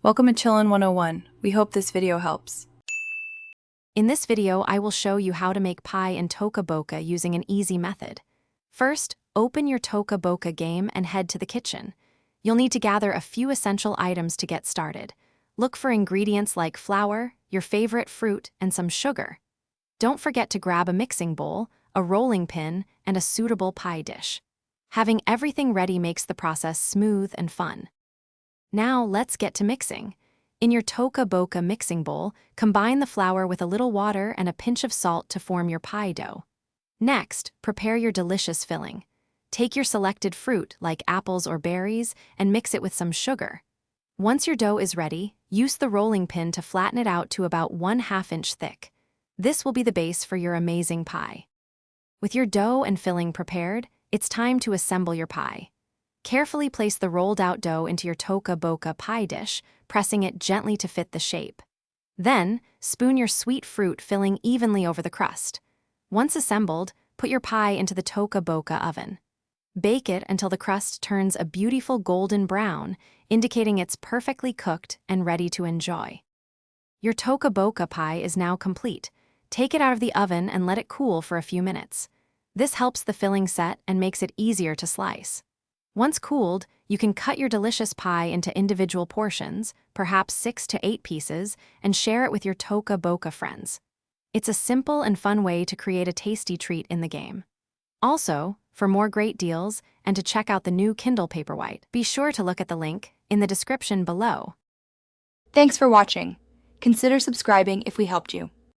Welcome to Chillin' 101. We hope this video helps. In this video, I will show you how to make pie in ToCa BoCa using an easy method. First, open your ToCa BoCa game and head to the kitchen. You'll need to gather a few essential items to get started. Look for ingredients like flour, your favorite fruit, and some sugar. Don't forget to grab a mixing bowl, a rolling pin, and a suitable pie dish. Having everything ready makes the process smooth and fun. Now let's get to mixing. In your ToCa BoCa mixing bowl, combine the flour with a little water and a pinch of salt to form your pie dough. Next, prepare your delicious filling. Take your selected fruit, like apples or berries, and mix it with some sugar. Once your dough is ready, use the rolling pin to flatten it out to about 1/2 inch thick. This will be the base for your amazing pie. With your dough and filling prepared, it's time to assemble your pie. Carefully place the rolled-out dough into your ToCa BoCa pie dish, pressing it gently to fit the shape. Then, spoon your sweet fruit filling evenly over the crust. Once assembled, put your pie into the ToCa BoCa oven. Bake it until the crust turns a beautiful golden brown, indicating it's perfectly cooked and ready to enjoy. Your ToCa BoCa pie is now complete. Take it out of the oven and let it cool for a few minutes. This helps the filling set and makes it easier to slice. Once cooled, you can cut your delicious pie into individual portions, perhaps 6 to 8 pieces, and share it with your ToCa BoCa friends. It's a simple and fun way to create a tasty treat in the game. Also, for more great deals and to check out the new Kindle Paperwhite, be sure to look at the link in the description below. Thanks for watching. Consider subscribing if we helped you.